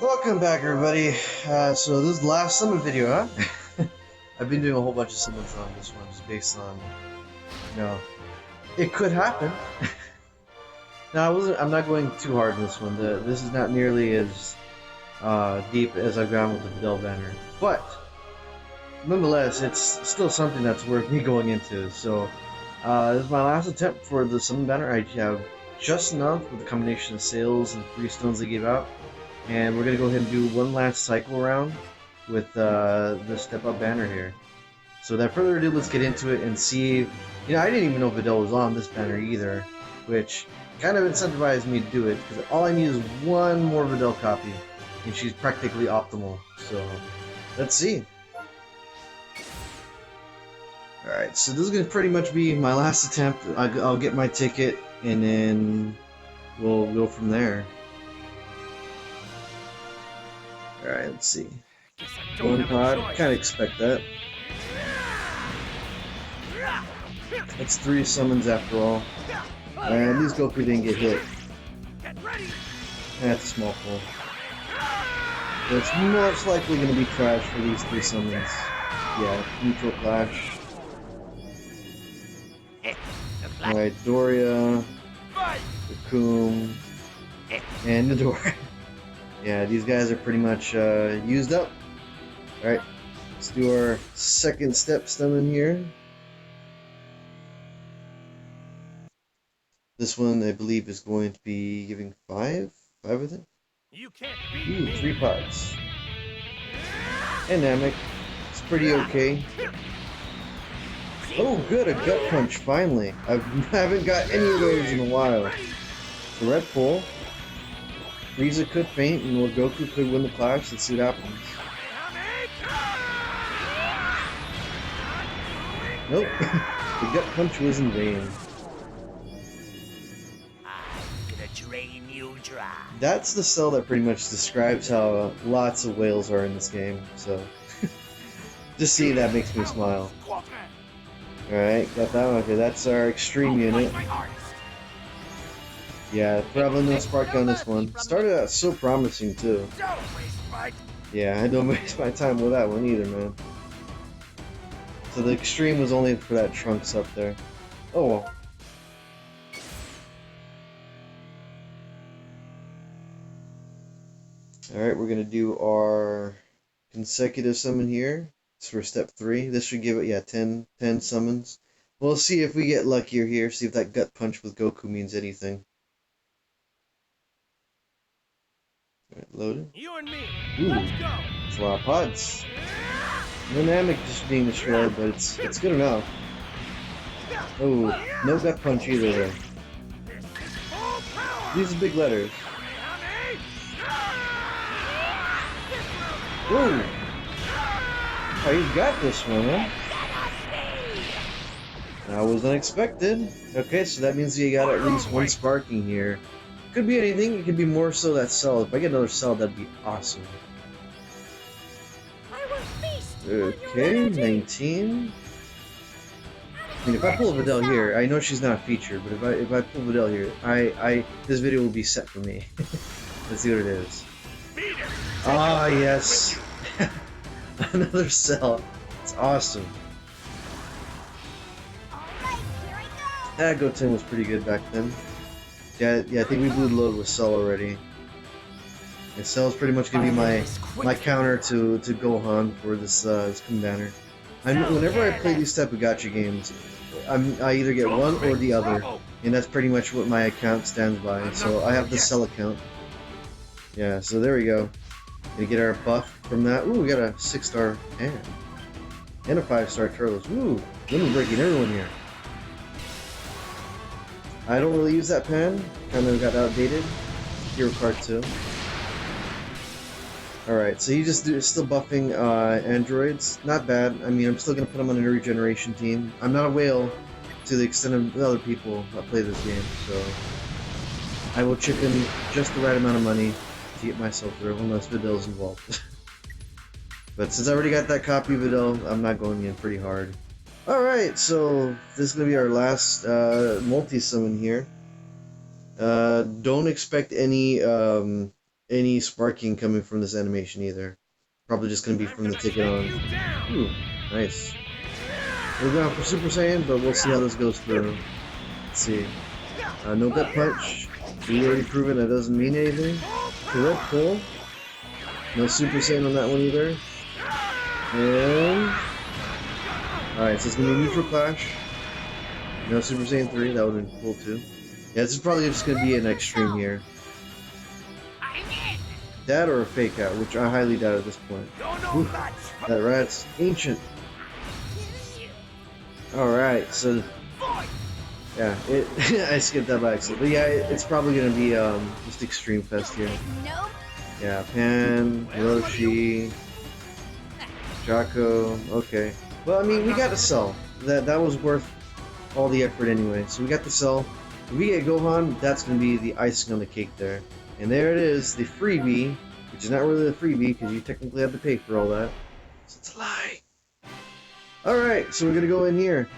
Welcome back, everybody. So this is the last summon video, huh? I've been doing a whole bunch of summons on this one, just based on, it could happen. I'm not going too hard in this one. This is not nearly as deep as I've gone with the Videl banner, but nonetheless, it's still something that's worth me going into. So this is my last attempt for the summon banner. I have just enough with the combination of sales and 3 stones they gave out. And we're going to go ahead and do one last cycle round with the Step Up banner here. So without further ado, let's get into it and see. I didn't even know Videl was on this banner either, which kind of incentivized me to do it, because all I need is one more Videl copy, and she's practically optimal. So let's see. Alright, so this is going to pretty much be my last attempt. I'll get my ticket, and then we'll go from there. Alright, let's see. One pod, kind of expect that. That's 3 summons after all. And at least Goku didn't get hit. That's a small pull. But it's most likely going to be trash for these 3 summons. Yeah, neutral clash. Alright, Doria, Cocoon, and Midoriya. Yeah, these guys are pretty much used up. Alright, let's do our second step summon here. This one, I believe, is going to be giving 5? 5, I think? Ooh, 3 pots. And Namek. It's pretty okay. Oh, good, a gut punch, finally. I haven't got any of those in a while. So Red Pull. Frieza could faint, and Goku could win the clash. Let's see what happens. Nope. The gut punch was in vain. That's the cell that pretty much describes how lots of whales are in this game, so just seeing that makes me smile. Alright, got that one. Okay, that's our extreme unit. Yeah, probably no spark on this one. Started out so promising too. Yeah, I don't waste my time with that one either, man. So the extreme was only for that Trunks up there. Oh well. Alright, we're gonna do our consecutive summon here. It's for step 3. This should give it, yeah, 10 summons. We'll see if we get luckier here, see if that gut punch with Goku means anything. Alright, loaded. You and me. Ooh, Let's go. it's a lot of pods. No Namek just being destroyed, but it's good enough. Oh, no gut punch either there. These are big letters. Ooh! Oh, you got this one, huh? That was unexpected. Okay, so that means you got at least 1 sparking here. Could be anything, it could be more so that cell. If I get another cell, that'd be awesome. Okay, 19. I mean, if I pull Videl here, I know she's not featured, but if I pull Videl here, this video will be set for me. Let's see what it is. Ah, yes. Another cell. It's awesome. That Goten was pretty good back then. Yeah, I think we blew the load with Cell already. And Cell's pretty much gonna be my counter to Gohan for this banner. Whenever I play these type of gacha games, I either get one or the other, and that's pretty much what my account stands by. So I have the Cell account. Yeah, so there we go. Gonna get our buff from that. Ooh, we got a 6-star pan. And a 5-star Turtles. Ooh, limit breaking everyone here. I don't really use that pan. Kind of got outdated. Hero card too. Alright, so you still buffing androids. Not bad. I mean, I'm still gonna put them on a regeneration team. I'm not a whale to the extent of the other people that play this game, so I will chip in just the right amount of money to get myself through, unless Videl's involved. But since I already got that copy of Videl, I'm not going in pretty hard. Alright, so this is going to be our last multi-summon here. Don't expect any any sparking coming from this animation either. Probably just going to be from the ticket on. Ooh, nice. We're going for Super Saiyan, but we'll see how this goes through. Let's see. No gut punch. We already proven that doesn't mean anything. Correct pull. No Super Saiyan on that one either. And... Alright, so it's going to be a neutral clash. No Super Saiyan 3, that would have been cool too. Yeah, this is probably just going to be an extreme here. That or a fake out, which I highly doubt at this point. Oof, that rat's ancient. Alright, so... Yeah, I skipped that by accident. But yeah, it's probably going to be just Extreme Fest here. Yeah, Pan, Hiroshi, Jaco, okay. Well, I mean, we got to sell. That was worth all the effort anyway. So we got to sell. If we get Gohan, that's going to be the icing on the cake there. And there it is, the freebie, which is not really a freebie because you technically have to pay for all that. So it's a lie. Alright, so we're going to go in here.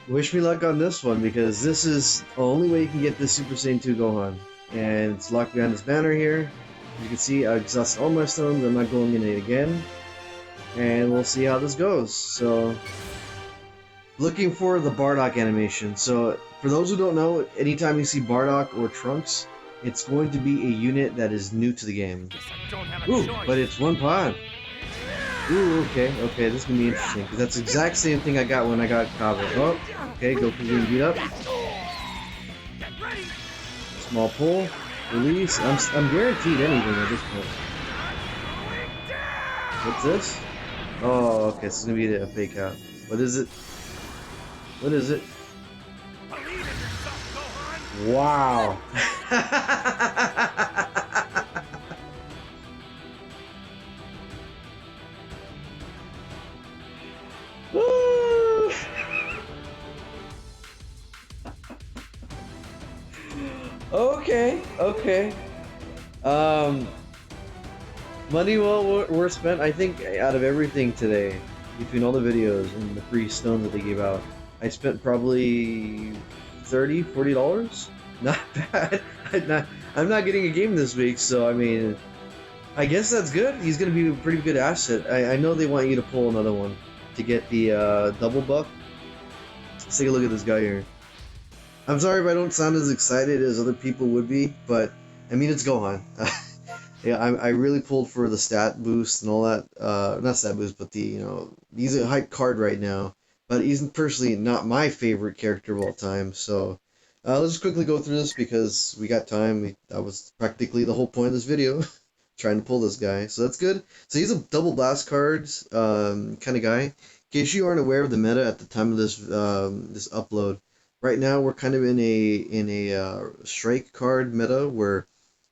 Wish me luck on this one because this is the only way you can get this Super Saiyan 2 Gohan. And it's locked behind this banner here. As you can see, I exhausted all my stones. I'm not going in it again. And we'll see how this goes. So, looking for the Bardock animation. So, for those who don't know, anytime you see Bardock or Trunks, it's going to be a unit that is new to the game. Ooh, but it's one pod. Ooh, okay, this is gonna be interesting because that's the exact same thing I got when I got Kava. Oh, okay, Goku's getting beat up. Small pull, release. I'm guaranteed anything at this point. What's this? Oh, okay, this is gonna be a fake out. What is it? What is it? Wow. Okay. Money well worth spent. I think out of everything today, between all the videos and the free stones that they gave out, I spent probably $30-40. Not bad. I'm not getting a game this week, so I mean, I guess that's good. He's gonna be a pretty good asset. I know they want you to pull another one to get the double buff. Let's take a look at this guy here. I'm sorry if I don't sound as excited as other people would be, but I mean, it's Gohan. Yeah, I really pulled for the stat boost and all that. Not stat boost, but he's a hype card right now. But he's personally not my favorite character of all time. So let's just quickly go through this because we got time. That was practically the whole point of this video, trying to pull this guy. So that's good. So he's a double blast cards kind of guy. In case you aren't aware of the meta at the time of this this upload. Right now, we're kind of in a strike card meta where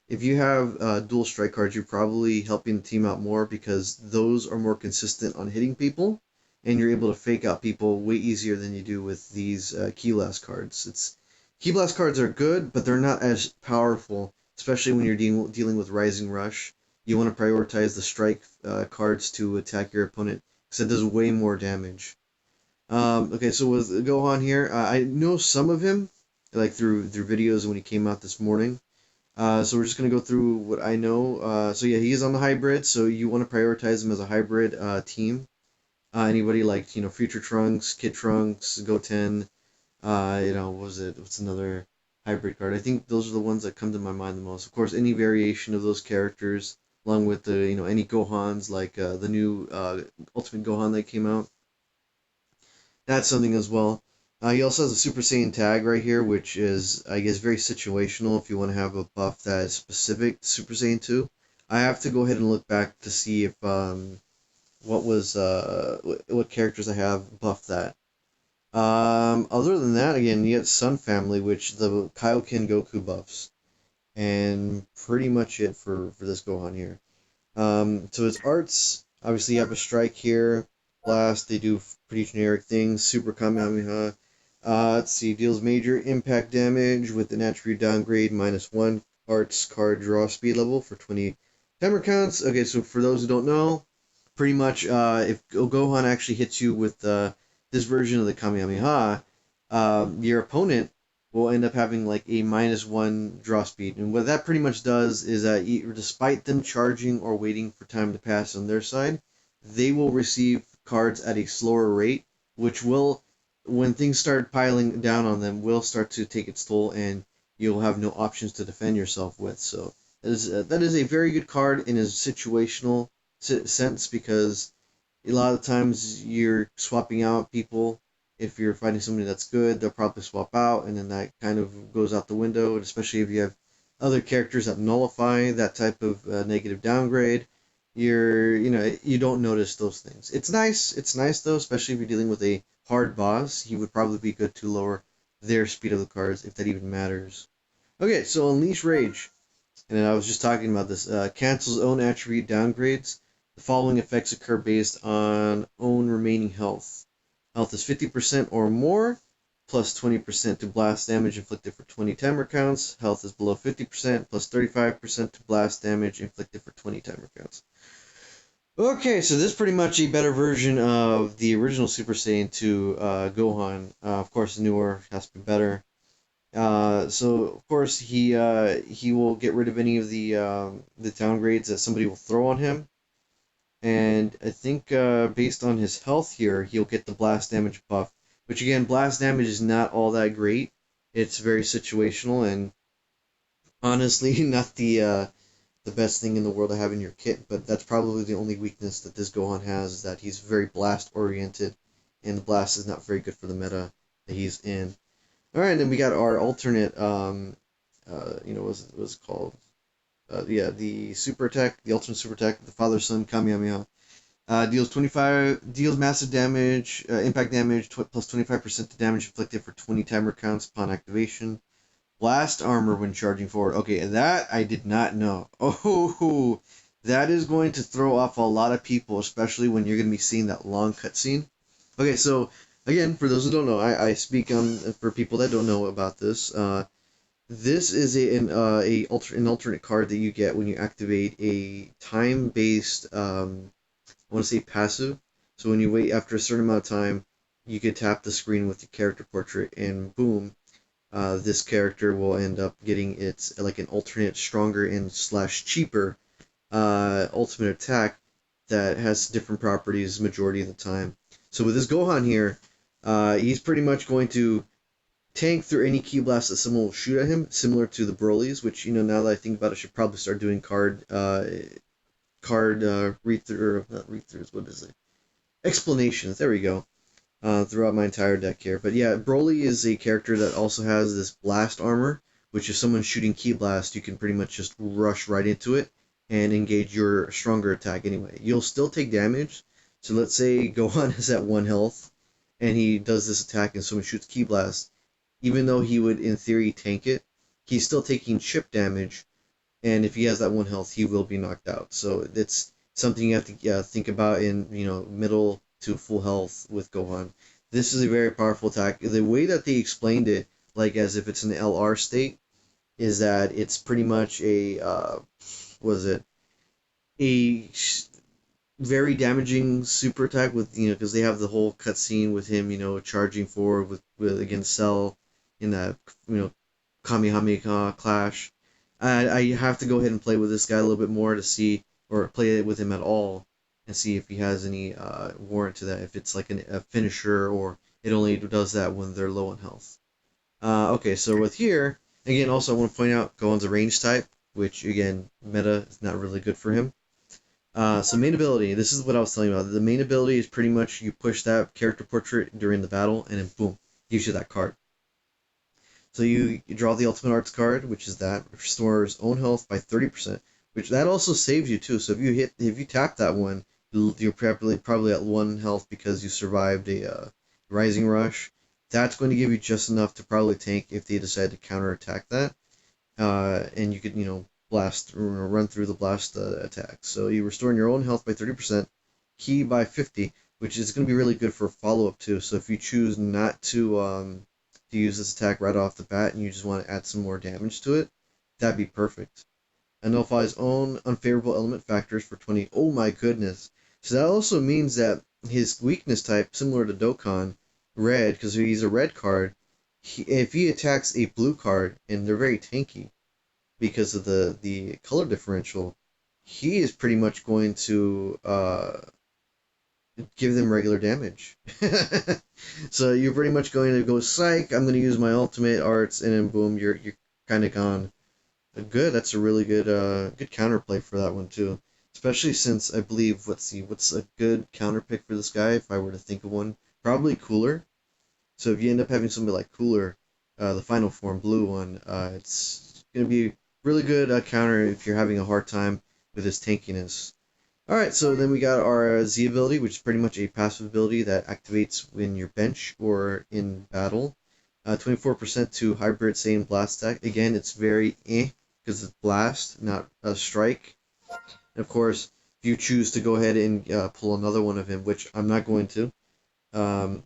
if you have dual strike cards, you're probably helping the team out more because those are more consistent on hitting people, and you're able to fake out people way easier than you do with these Ki Blast cards. Ki Blast cards are good, but they're not as powerful, especially when you're dealing with Rising Rush. You want to prioritize the strike cards to attack your opponent because it does way more damage. Okay, so with Gohan here, I know some of him, like through videos when he came out this morning. So we're just gonna go through what I know. So yeah, he is on the hybrid, so you want to prioritize him as a hybrid team. Anybody like Future Trunks, Kid Trunks, Goten, what's another hybrid card? I think those are the ones that come to my mind the most. Of course, any variation of those characters, along with the any Gohans like the new Ultimate Gohan that came out. That's something as well. He also has a Super Saiyan tag right here, which is, I guess, very situational if you want to have a buff that is specific to Super Saiyan 2. I have to go ahead and look back to see if what characters I have buffed that. Other than that, again, you get Sun Family, which the Kaioken Goku buffs. And pretty much it for this Gohan here. So his arts, obviously you have a strike here. Blast, they do pretty generic things. Super Kamehameha. Let's see, deals major impact damage with an attribute downgrade -1 arts card draw speed level for 20 timer counts. Okay, so for those who don't know, pretty much if Gohan actually hits you with this version of the Kamehameha, your opponent will end up having like a -1 draw speed. And what that pretty much does is that despite them charging or waiting for time to pass on their side, they will receive cards at a slower rate, which will, when things start piling down on them, will start to take its toll, and you'll have no options to defend yourself with. So that is a very good card in a situational sense, because a lot of times you're swapping out people. If you're fighting somebody that's good, they'll probably swap out, and then that kind of goes out the window. And especially if you have other characters that nullify that type of negative downgrade, you don't notice those things. It's nice. It's nice though, especially if you're dealing with a hard boss. He would probably be good to lower their speed of the cards, if that even matters. Okay, so Unleash Rage. And then I was just talking about this. Cancels own attribute downgrades. The following effects occur based on own remaining health. Health is 50% or more, plus 20% to blast damage inflicted for 20 timer counts. Health is below 50%, plus 35% to blast damage inflicted for 20 timer counts. Okay, so this is pretty much a better version of the original Super Saiyan 2 Gohan. Of course, the newer has to be better. So of course he will get rid of any of the downgrades that somebody will throw on him, and I think based on his health here, he'll get the blast damage buff. Which again, blast damage is not all that great. It's very situational, and honestly, not the best thing in the world to have in your kit. But that's probably the only weakness that this Gohan has, is that he's very blast oriented, and the blast is not very good for the meta that he's in. All right, then we got our alternate, what's it called? The super attack, the ultimate super attack, the Father Son Kamehameha. Deals massive damage, impact damage, plus 25% to damage inflicted for 20 timer counts upon activation. Blast armor when charging forward. Okay, that I did not know. Oh, that is going to throw off a lot of people, especially when you're going to be seeing that long cutscene. Okay, so again, for those who don't know, I speak for people that don't know about this. This is an alternate card that you get when you activate a time-based, I want to say passive. So when you wait after a certain amount of time, you can tap the screen with your character portrait, and boom, this character will end up getting its like an alternate, stronger and / cheaper ultimate attack that has different properties majority of the time. So with this Gohan here, he's pretty much going to tank through any ki blast that someone will shoot at him, similar to the Broly's, which, now that I think about it, I should probably start doing card read-through, not read-throughs, what is it? Explanations, there we go, throughout my entire deck here. But yeah, Broly is a character that also has this blast armor, which if someone's shooting ki blast, you can pretty much just rush right into it and engage your stronger attack anyway. You'll still take damage. So let's say Gohan is at 1 health, and he does this attack and someone shoots ki blast. Even though he would, in theory, tank it, he's still taking chip damage, and if he has that 1 health, he will be knocked out. So it's something you have to think about in, middle to full health with Gohan. This is a very powerful attack. The way that they explained it, like as if it's an LR state, is that it's pretty much a, a very damaging super attack with, because they have the whole cutscene with him, charging forward with against Cell in that, Kamehameha clash. I have to go ahead and play with this guy a little bit more to see, or play it with him at all, and see if he has any warrant to that, if it's like a finisher, or it only does that when they're low on health. Okay, so with here, again, also I want to point out Gohan's a range type, which, again, meta is not really good for him. So main ability, this is what I was telling you about. The main ability is pretty much you push that character portrait during the battle, and then boom, gives you that card. So you draw the Ultimate Arts card, which is that, restores own health by 30%, which that also saves you too. So if you tap that one, you're probably at 1 health because you survived a Rising Rush. That's going to give you just enough to probably tank if they decide to counterattack that, and you could run through the blast attack. So you're restoring your own health by 30%, ki by 50, which is going to be really good for follow-up too. So if you choose not to use this attack right off the bat and you just want to add some more damage to it, that'd be perfect. And nullifies own unfavorable element factors for 20. Oh my goodness. So that also means that his weakness type, similar to Dokkan, red, because he's a red card, if he attacks a blue card, and they're very tanky because of the color differential, he is pretty much going to give them regular damage. So you're pretty much going to go psych. I'm going to use my ultimate arts, and then boom, you're kind of gone. Good. That's a really good counterplay for that one too. Especially since I believe what's a good counter pick for this guy if I were to think of one, probably Cooler. So if you end up having somebody like Cooler, the final form blue one, it's gonna be really good counter if you're having a hard time with his tankiness. All right, so then we got our Z ability, which is pretty much a passive ability that activates when you're bench or in battle. 24% to hybrid Saiyan blast attack. Again, it's very because it's blast, not a strike. And of course, if you choose to go ahead and pull another one of him, which I'm not going to,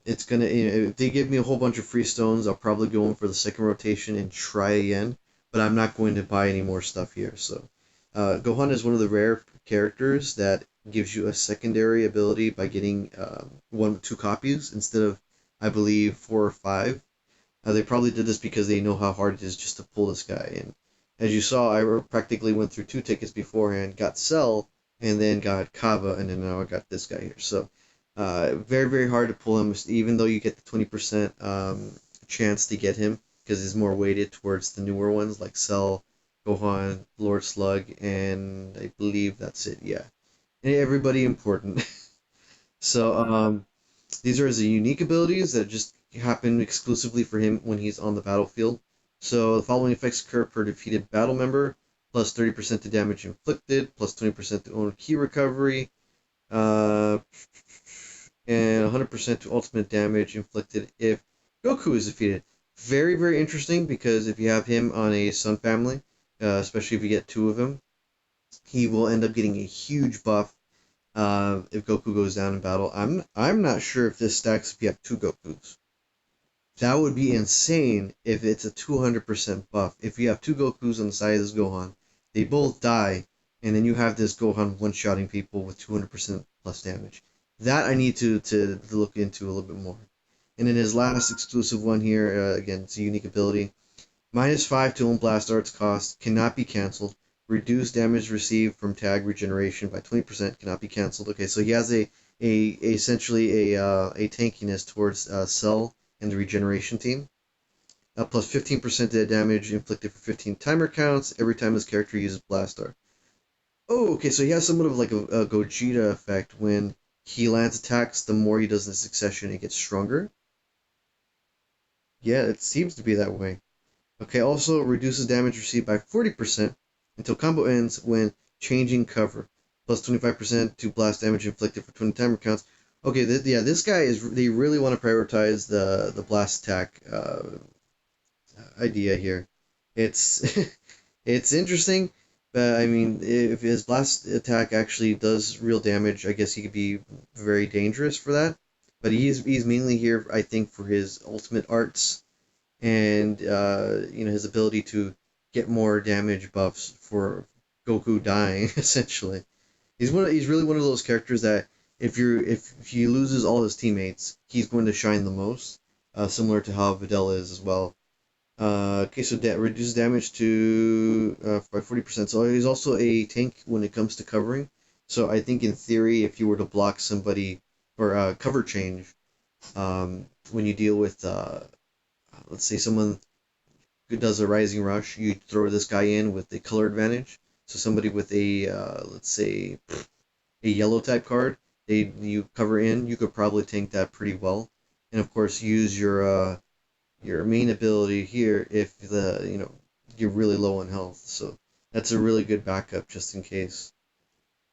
it's gonna. If they give me a whole bunch of free stones, I'll probably go in for the second rotation and try again. But I'm not going to buy any more stuff here. So, Gohan is one of the rare characters that gives you a secondary ability by getting 2 copies instead of, I believe, 4 or 5. They probably did this because they know how hard it is just to pull this guy. And as you saw, I practically went through 2 tickets beforehand, got Cell, and then got Kava, and then now I got this guy here. So very, very hard to pull him, even though you get the 20% chance to get him, because he's more weighted towards the newer ones like Cell, Gohan, Lord Slug, and I believe that's it, yeah. And everybody important. So these are his unique abilities that just happen exclusively for him when he's on the battlefield. So the following effects occur per defeated battle member: plus 30% to damage inflicted, plus 20% to own key recovery, uh, and 100% to ultimate damage inflicted if Goku is defeated. Very, very interesting because if you have him on a Sun family, especially if you get 2 of him, he will end up getting a huge buff if Goku goes down in battle. I'm not sure if this stacks if you have 2 Gokus. That would be insane if it's a 200% buff. If you have 2 Gokus on the side of this Gohan, they both die, and then you have this Gohan one-shotting people with 200% plus damage. That I need to look into a little bit more. And then his last exclusive one here, again, it's a unique ability. -5 to own blast arts cost, cannot be cancelled. Reduce damage received from tag regeneration by 20%, cannot be cancelled. Okay, so he has a essentially a tankiness towards Cell and the regeneration team. Plus 15% to damage inflicted for 15 timer counts every time his character uses blast art. Oh, okay, so he has somewhat of like a Gogeta effect. When he lands attacks, the more he does in succession, it gets stronger. Yeah, it seems to be that way. Okay, also reduces damage received by 40% until combo ends when changing cover. Plus 25% to blast damage inflicted for 20 timer counts. Okay, yeah, this guy is. They really want to prioritize the blast attack idea here. It's it's interesting, but I mean, if his blast attack actually does real damage, I guess he could be very dangerous for that. But he's mainly here, I think, for his ultimate arts and his ability to get more damage buffs for Goku dying essentially. He's really one of those characters that if he loses all his teammates, he's going to shine the most, similar to how Videl is as well. Okay, so that reduces damage to by 40%. So he's also a tank when it comes to covering. So I think in theory, if you were to block somebody or cover change, when you deal with let's say someone who does a rising rush, you throw this guy in with the color advantage. So somebody with a let's say a yellow type card, you cover in, you could probably tank that pretty well. And of course, use your main ability here if you're really low on health. So that's a really good backup just in case.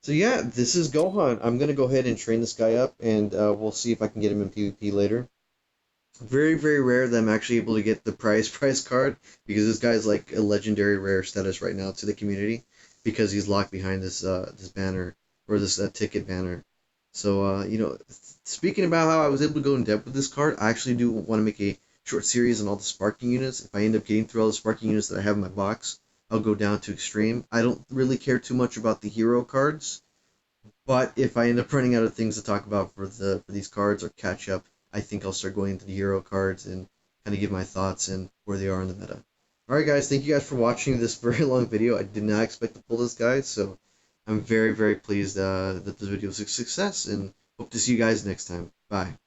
So yeah, this is Gohan. I'm gonna go ahead and train this guy up, and we'll see if I can get him in PvP later. Very, very rare that I'm actually able to get the prize card because this guy's like a legendary rare status right now to the community because he's locked behind this banner or this ticket banner. So speaking about how I was able to go in depth with this card, I actually do want to make a short series on all the sparking units. If I end up getting through all the sparking units that I have in my box, I'll go down to extreme. I don't really care too much about the hero cards, but if I end up running out of things to talk about for these cards or catch up, I think I'll start going into the hero cards and kind of give my thoughts and where they are in the meta. Alright guys, thank you guys for watching this very long video. I did not expect to pull this guy, so I'm very, very pleased that this video was a success, and hope to see you guys next time. Bye.